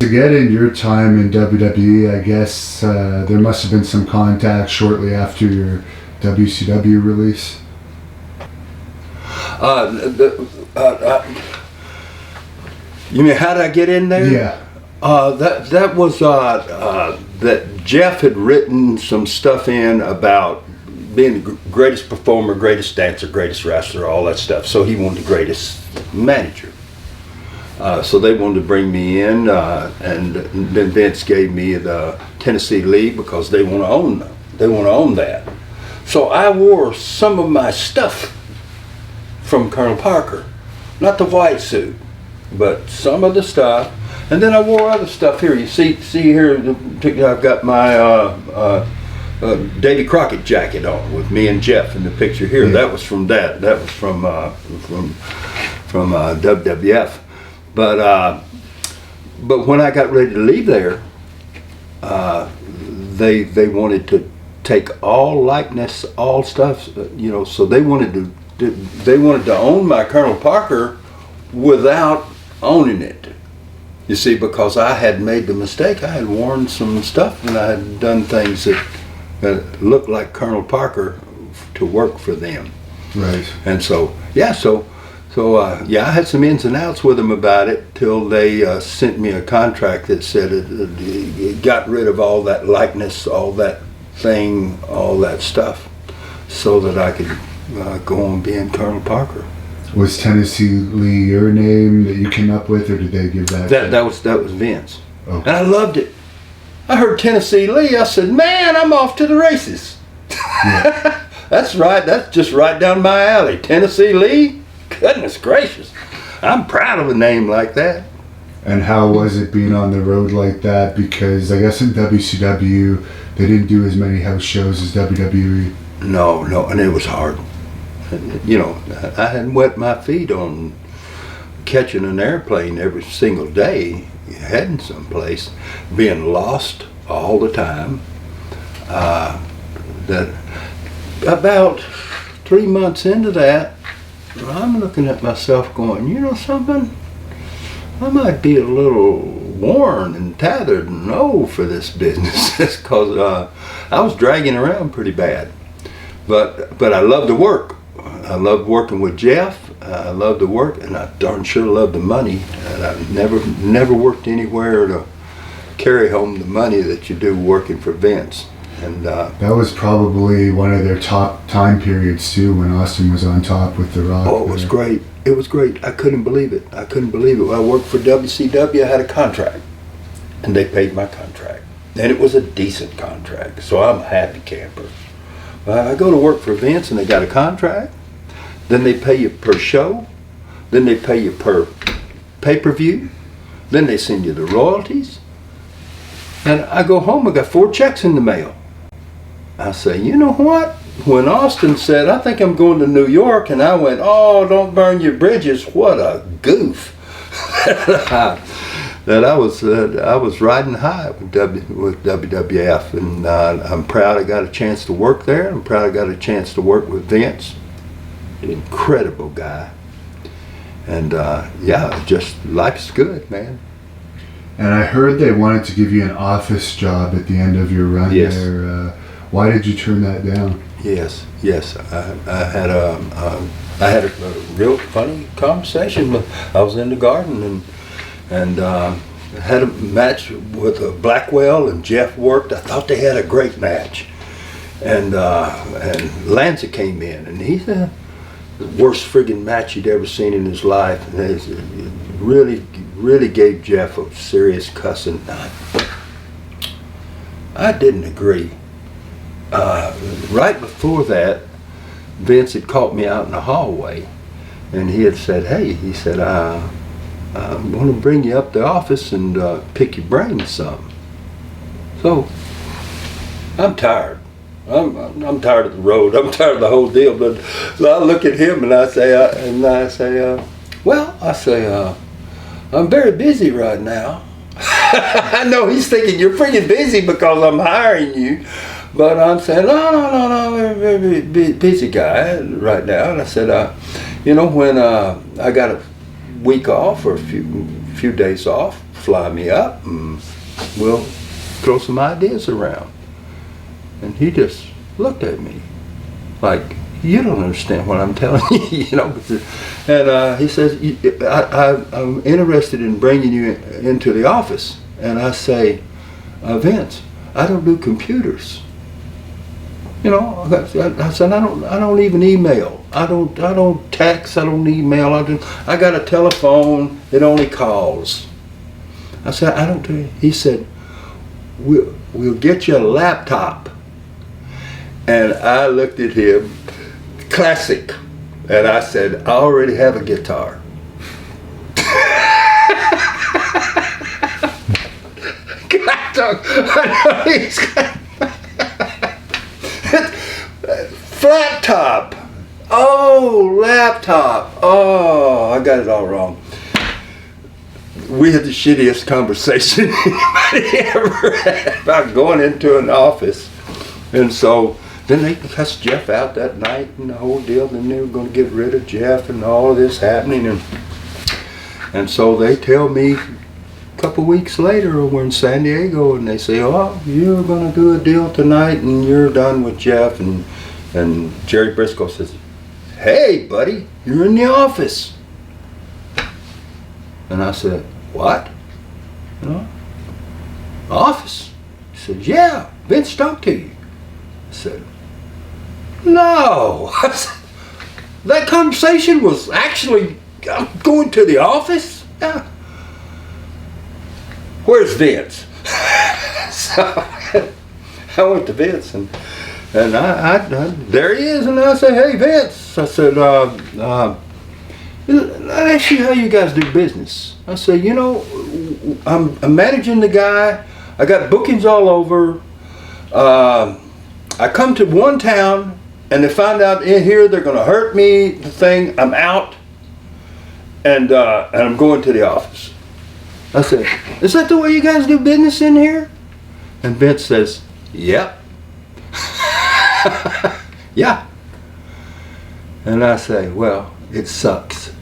To get in your time in WWE, I guess there must have been some contact shortly after your WCW release. You mean how did I get in there? Yeah. That was that Jeff had written some stuff in about being the greatest performer, greatest dancer, greatest wrestler, all that stuff. So he wanted the greatest manager. So they wanted to bring me in, and then Vince gave me the Tennessee League because they want to own them. They want to own that. So I wore some of my stuff from Colonel Parker, not the white suit, but some of the stuff. And then I wore other stuff here. You see here, I've got my Davy Crockett jacket on with me and Jeff in the picture here. Yeah. That was from that. That was from WWF. But when I got ready to leave there, they wanted to take all likeness, all stuff, you know. So they wanted to own my Colonel Parker without owning it. You see, because I had made the mistake. I had worn some stuff and I had done things that looked like Colonel Parker to work for them. Right. And so, yeah, I had some ins and outs with them about it till they sent me a contract that said it got rid of all that likeness, all that thing, all that stuff, so that I could go on being Colonel Parker. Was Tennessee Lee your name that you came up with, or did they give that? That was Vince. Oh. And I loved it. I heard Tennessee Lee. I said, "Man, I'm off to the races." Yeah. That's right. That's just right down my alley. Tennessee Lee. Goodness gracious, I'm proud of a name like that. And how was it being on the road like that? Because I guess in WCW they didn't do as many house shows as WWE. No, and it was hard. You know, I hadn't wet my feet on catching an airplane every single day, heading someplace, being lost all the time. That about 3 months into that, I'm looking at myself going, you know something? I might be a little worn and tethered and old for this business, because I was dragging around pretty bad. But I loved the work. I loved working with Jeff. I loved the work, and I darn sure loved the money. And I never worked anywhere to carry home the money that you do working for Vince. And that was probably one of their top time periods too, when Austin was on top with The Rock. Oh, it was great. It was great. I couldn't believe it. When I worked for WCW, I had a contract, and they paid my contract, and it was a decent contract. So I'm a happy camper. I go to work for Vince, and they got a contract. Then they pay you per show. Then they pay you per pay-per-view. Then they send you the royalties. And I go home, I got 4 checks in the mail. I say, you know what? When Austin said, I think I'm going to New York, and I went, oh, don't burn your bridges. What a goof. That I was riding high with WWF, and I'm proud I got a chance to work there. I'm proud I got a chance to work with Vince. An incredible guy. And just life's good, man. And I heard they wanted to give you an office job at the end of your run there. Why did you turn that down? Yes. I had a real funny conversation. I was in the garden and had a match with Blackwell, and Jeff worked. I thought they had a great match. And Lanza came in, and he said the worst friggin' match he'd ever seen in his life. And it really gave Jeff a serious cussing. I didn't agree. Right before that, Vince had caught me out in the hallway, and he had said, hey, he said, I want to bring you up to the office and pick your brains some. So, I'm tired. I'm tired of the road. I'm tired of the whole deal. But so I look at him and I say, I'm very busy right now. I know he's thinking you're freaking busy because I'm hiring you. But I'm saying, no, I'm a very busy guy right now. And I said, when I got a week off or a few days off, fly me up, and we'll throw some ideas around. And he just looked at me like, you don't understand what I'm telling you, you know. And he says, I'm interested in bringing you into the office. And I say, Vince, I don't do computers. You know, I said, I don't even email. I don't text. I don't email. I got a telephone. It only calls. I said, I don't do it. He said, we'll get you a laptop. And I looked at him, classic, and I said, I already have a guitar. Flat top. Oh, laptop. Oh, I got it all wrong. We had the shittiest conversation anybody ever had about going into an office. And so then they cussed Jeff out that night and the whole deal. Then they were going to get rid of Jeff and all of this happening. And so they tell me a couple weeks later we're in San Diego and they say, oh, you're going to do a deal tonight and you're done with Jeff. And Jerry Briscoe says, hey, buddy, you're in the office. And I said, what? You know, office? He said, yeah, Vince talked to you. I said, no. That conversation was actually, I'm going to the office? Yeah. Where's Vince? So I went to Vince and I there he is, and I said, hey Vince. I said, let ask you how you guys do business. I said, you know, I'm managing the guy. I got bookings all over. I come to one town and they find out in here they're going to hurt me. The thing, I'm out, and I'm going to the office. I said, is that the way you guys do business in here? And Vince says, yep. Yeah. And I say, well, it sucks.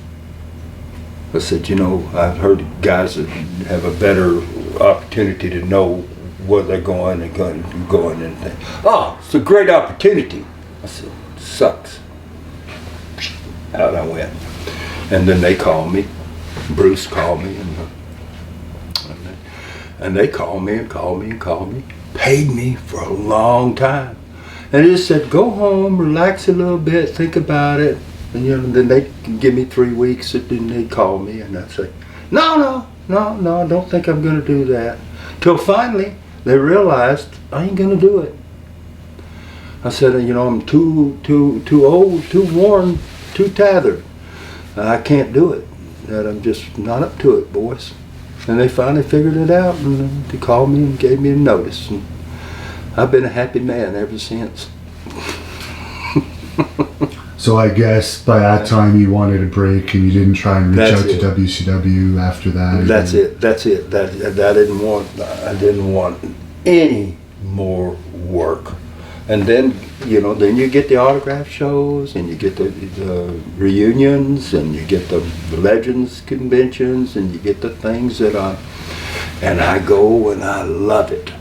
I said, you know, I've heard guys that have a better opportunity to know where they're going and going and things. Oh, it's a great opportunity. I said, sucks. Out I went. And then they called me. Bruce called me. And they called me and called me and called me. Paid me for a long time. And they just said, go home, relax a little bit, think about it. And you know, then they give me 3 weeks, and then they call me, and I say, no, I don't think I'm going to do that. Till finally, they realized I ain't going to do it. I said, you know, I'm too old, too worn, too tethered. I can't do it. That I'm just not up to it, boys. And they finally figured it out, and they called me and gave me a notice. And I've been a happy man ever since. So I guess by that time you wanted a break and you didn't try and reach out to WCW after that. That's it. I didn't want any more work. And then, you know, then you get the autograph shows and you get the reunions and you get the Legends conventions and you get the things that and I go and I love it.